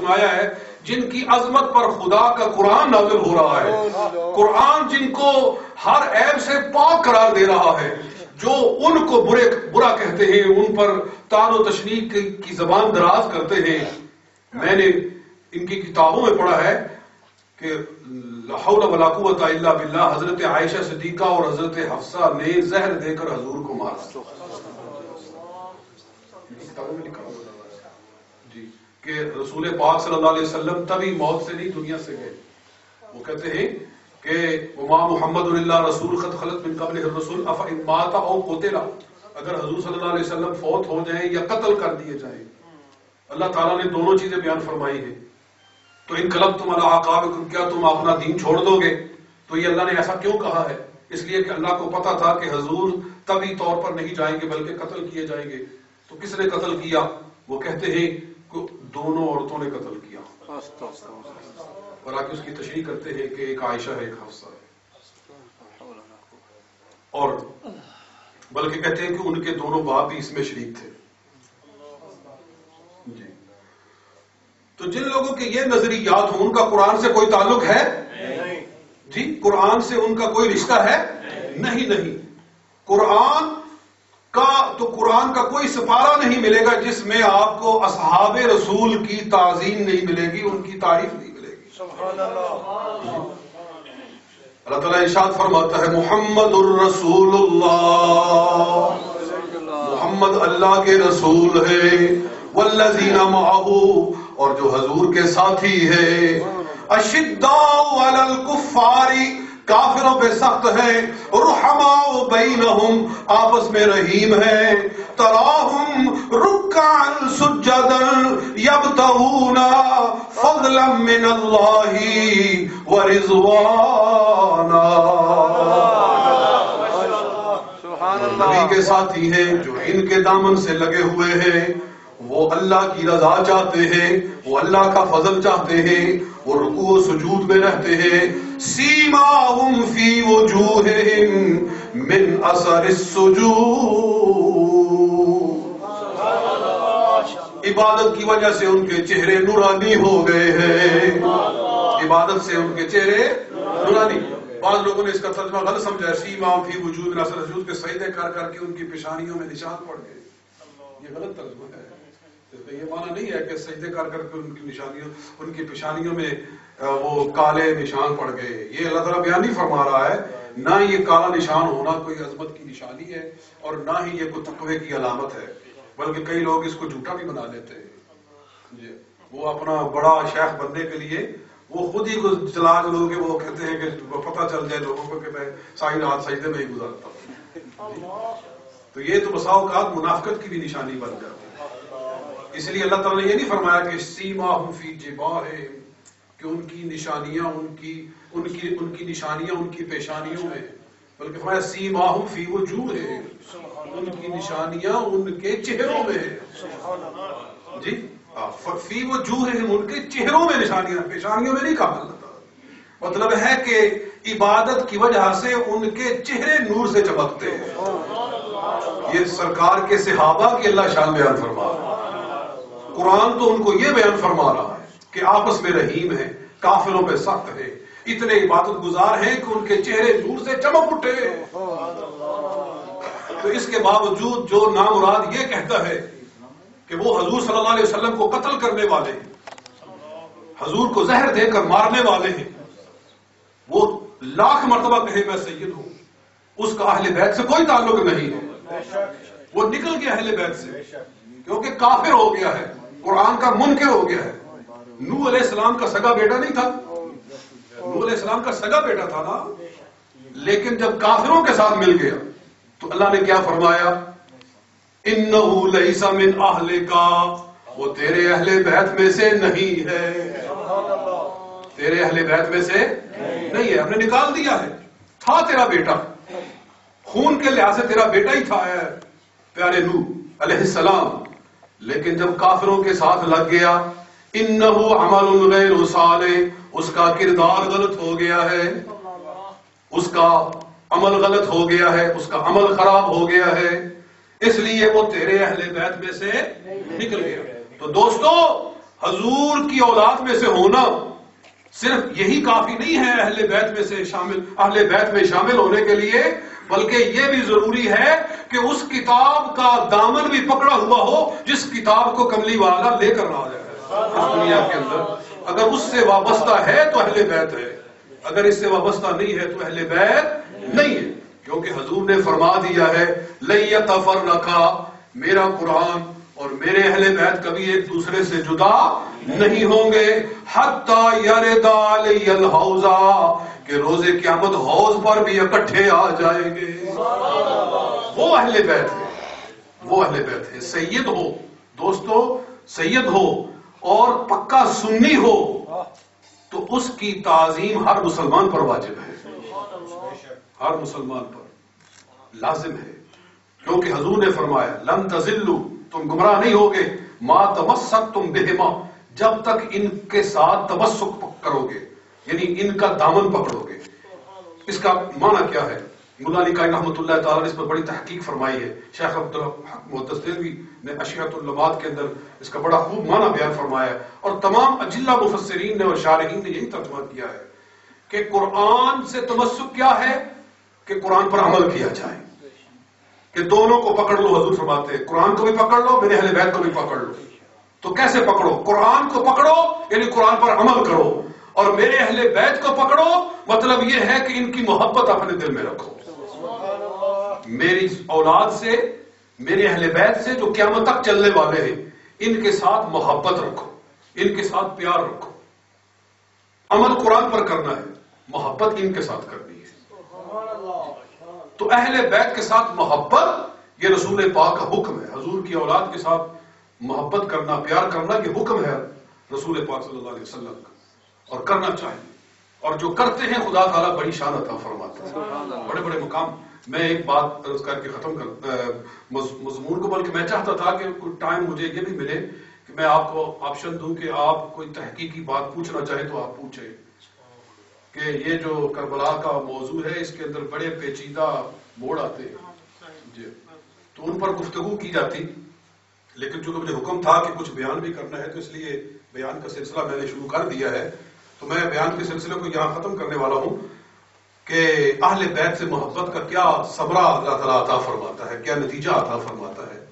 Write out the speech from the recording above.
سنایا ہے جن کی عظمت پر خدا کا قرآن نازل ہو رہا ہے، قرآن جن کو ہر عیب سے پاک قرار دے رہا ہے، جو ان کو برا کہتے ہیں، ان پر طعن و تشنیع کی زبان دراز کرتے ہیں. میں نے ان کی کتابوں میں پڑھا ہے کہ لا حول ولا قوت الا باللہ، حضرت عائشہ صدیقہ اور حضرت حفصہ نے زہر دے کر حضور کو مارا. کتابوں میں لکھا جی کہ رسول پاک صلی اللہ علیہ وسلم تبھی موت سے نہیں دنیا سے گئے. وہ کہتے ہیں کہ وما محمد الا رسول قد خلت من قبلہ الرسل افإن مات او قتل، اگر حضور صلی اللہ علیہ وسلم فوت ہو جائیں یا قتل کر دیے جائیں. اللہ تعالیٰ نے دونوں چیزیں بیان فرمائی ہیں. تو انقلبتم علی اعقابکم، کیا تم اپنا دین چھوڑ دو گے؟ تو یہ اللہ نے ایسا کیوں کہا ہے؟ اس لیے کہ اللہ کو پتا تھا کہ حضور طبی طور پر نہیں جائیں گے بلکہ قتل کیے جائیں گے. تو کس نے قتل کیا؟ وہ کہتے ہیں کہ دونوں عورتوں نے قتل کیا. اور آگے اس کی تشریح کرتے ہیں کہ ایک عائشہ ہے، ایک حفصہ ہے، اور بلکہ کہتے ہیں کہ ان کے دونوں باپ بھی اس میں شریک تھے. جی تو جن لوگوں کے یہ نظریات ہوں ان کا قرآن سے کوئی تعلق ہے؟ جی قرآن سے ان کا کوئی رشتہ ہے؟ نہیں. قرآن کا کوئی سپارہ نہیں ملے گا جس میں آپ کو اصحاب رسول کی تعظیم نہیں ملے گی، ان کی تعریف نہیں ملے گی. سبحان اللہ. اللہ تعالیٰ ارشاد فرماتا ہے محمد الرسول اللہ، محمد اللہ کے رسول ہے، والذین معہ، اور جو حضور کے ساتھی ہے، اشداء علی الکفار، کافروں پہ سخت ہے، رحماء بینہم، آپس میں رحیم ہے، تراہم رکعا سجدا یبتغون فضلا من اللہ ورضوانا. نبی کے ساتھی ہیں جو ان کے دامن سے لگے ہوئے ہیں، وہ اللہ کی رضا چاہتے ہیں، وہ اللہ کا فضل چاہتے ہیں، وہ رکوع و سجود میں رہتے ہیں. سیماہم فی وجوہہم من اثر السجود، عبادت کی وجہ سے ان کے چہرے نورانی ہو گئے ہیں. عبادت سے ان کے چہرے نورانی. بعض لوگوں نے اس کا ترجمہ غلط سمجھا ہے، سیماہم فی وجوہہم من اثر السجود، کے سجدے کر کر کے ان کی پیشانیوں میں نشان پڑ گئے. یہ غلط ترجمہ ہے. یہ معنی نہیں ہے کہ سجدے کر کر کے ان کی پیشانیوں میں وہ کالے نشان پڑ گئے. یہ اللہ تعالیٰ بیان نہیں فرما رہا ہے. نہ یہ کالا نشان ہونا کوئی عظمت کی نشانی ہے اور نہ ہی یہ کوئی تقوی کی علامت ہے، بلکہ کئی لوگ اس کو جھوٹا بھی بنا لیتے ہیں. وہ اپنا بڑا شیخ بننے کے لیے وہ خود ہی کو چلا لوگ کے وہ کہتے ہیں کہ پتہ چل جائے لوگوں کو کہ میں ساری رات سجدے میں ہی گزارتا ہوں. تو یہ تو بسا اوقات منافقت کی بھی نشانی بن جاتی ہے. اس لیے اللہ تعالیٰ نے یہ نہیں فرمایا کہ سیماہم فی جباہہم، کہ ان کی نشانیاں ان کی نشانیاں ان کی پیشانیوں میں، بلکہ فرمایا سیماہم فی وجوہہم، ان کی نشانیاں ان کے چہروں میں. جی فی وجوہہم، ان کے چہروں میں نشانیاں، پیشانیوں میں نہیں کہا. اللہ تعالیٰ مطلب ہے کہ عبادت کی وجہ سے ان کے چہرے نور سے چمکتے ہیں. یہ سرکار کے صحابہ کی اللہ شان بیان فرما رہا ہے. قرآن تو ان کو یہ بیان فرما رہا ہے کہ آپس میں رحیم ہے، کافروں پہ سخت ہے، اتنے عبادت گزار ہیں کہ ان کے چہرے نور سے چمک اٹھے. تو اس کے باوجود جو نامراد یہ کہتا ہے کہ وہ حضور صلی اللہ علیہ وسلم کو قتل کرنے والے ہیں، حضور کو زہر دے کر مارنے والے ہیں، وہ لاکھ مرتبہ کہے میں سید ہوں، اس کا اہل بیت سے کوئی تعلق نہیں ہے. وہ نکل گیا اہل بیت سے کیونکہ کافر ہو گیا ہے، قرآن کا منکر ہو گیا ہے. نوح علیہ السلام کا سگا بیٹا نہیں تھا، نوح علیہ السلام کا سگا بیٹا تھا نا، لیکن جب کافروں کے ساتھ مل گیا تو اللہ نے کیا فرمایا؟ انہو لیس من اہلک، وہ تیرے اہل بیت میں سے نہیں ہے، تیرے اہل بیت میں سے نہیں ہے، ہم نے نکال دیا ہے. تھا تیرا بیٹا، خون کے لحاظ سے تیرا بیٹا ہی تھا پیارے نوح علیہ السلام، لیکن جب کافروں کے ساتھ لگ گیا، انہو عمل غیر صالح، اس کا کردار غلط ہو گیا ہے، اس کا عمل غلط ہو گیا ہے، اس کا عمل خراب ہو گیا ہے، اس لیے وہ تیرے اہل بیت میں سے نکل گیا. تو دوستو حضور کی اولاد میں سے ہونا صرف یہی کافی نہیں ہے اہل بیت میں شامل ہونے کے لیے، بلکہ یہ بھی ضروری ہے کہ اس کتاب کا دامن بھی پکڑا ہوا ہو جس کتاب کو کملی والا لے کر آ جائے اس دنیا کے اندر۔ اگر اس سے وابستہ ہے تو اہل بیت ہے، اگر اس سے وابستہ نہیں ہے تو اہل بیت نہیں ہے، کیونکہ حضور نے فرما دیا ہے لَن يَتَفَرَّقَا، میرا قرآن اور میرے اہل بیت کبھی ایک دوسرے سے جدا نہیں ہوں گے، حَتَّى يَرِدَ عَلَيَّ الْحَوْضَ، کہ روز قیامت حوض پر بھی اکٹھے آ جائیں گے۔ وہ اہل بیت ہے، وہ اہل بیت ہے۔ سید ہو دوستو، سید ہو اور پکا سنی ہو تو اس کی تعظیم ہر مسلمان پر واجب ہے، ہر مسلمان پر لازم ہے، کیونکہ حضور نے فرمایا لن تضلوا، تم گمراہ نہیں ہوگے ما تمسکتم بہما، جب تک ان کے ساتھ تمسک کرو گے، یعنی ان کا دامن پکڑو گے۔ اس کا معنی کیا ہے؟ مولا علی قائم رحمۃ اللہ تعالیٰ نے اس پر بڑی تحقیق فرمائی ہے۔ شیخ عبدالحق محدث دہلوی نے اشیاۃ اللمات کے اندر اس کا بڑا خوب معنی بیان فرمایا ہے، اور تمام اجلہ مفسرین نے اور شارحین نے یہی ترجمہ کیا ہے کہ قرآن سے تمسک کیا ہے کہ قرآن پر عمل کیا جائے، کہ دونوں کو پکڑ لو۔ حضور فرماتے ہیں قرآن کو بھی پکڑ لو، میرے اہل بیت کو بھی پکڑ لو۔ تو کیسے پکڑو؟ قرآن کو پکڑو یعنی قرآن پر عمل کرو، اور میرے اہل بیت کو پکڑو مطلب یہ ہے کہ ان کی محبت اپنے دل میں رکھو۔ میری اولاد سے، میرے اہل بیت سے جو قیامت تک چلنے والے ہیں، ان کے ساتھ محبت رکھو، ان کے ساتھ پیار رکھو۔ عمل قرآن پر کرنا ہے، محبت ان کے ساتھ کرنی ہے۔ تو اہل بیت کے ساتھ محبت یہ رسول پاک کا حکم ہے۔ حضور کی اولاد کے ساتھ محبت کرنا، پیار کرنا یہ حکم ہے رسول پاک صلی اللہ علیہ وسلم کا، اور کرنا چاہیے، اور جو کرتے ہیں خدا تعالیٰ بڑی شان عطا فرماتا ہے، بڑے بڑے مقام۔ میں ایک بات عرض کر کے ختم کر مضمون کو، بلکہ میں چاہتا تھا کہ کوئی ٹائم مجھے یہ بھی ملے کہ میں آپ کو آپشن دوں کہ آپ کوئی تحقیقی بات پوچھنا چاہیں تو آپ پوچھیں، کہ یہ جو کربلا کا موضوع ہے اس کے اندر بڑے پیچیدہ موڑ آتے ہیں جی، تو ان پر گفتگو کی جاتی، لیکن چونکہ مجھے حکم تھا کہ کچھ بیان بھی کرنا ہے تو اس لیے بیان کا سلسلہ میں نے شروع کر دیا ہے۔ تو میں بیان کے سلسلے کو یہاں ختم کرنے والا ہوں کہ اہل بیت سے محبت کا کیا ثمرہ اللہ تعالیٰ عطا فرماتا ہے، کیا نتیجہ عطا فرماتا ہے۔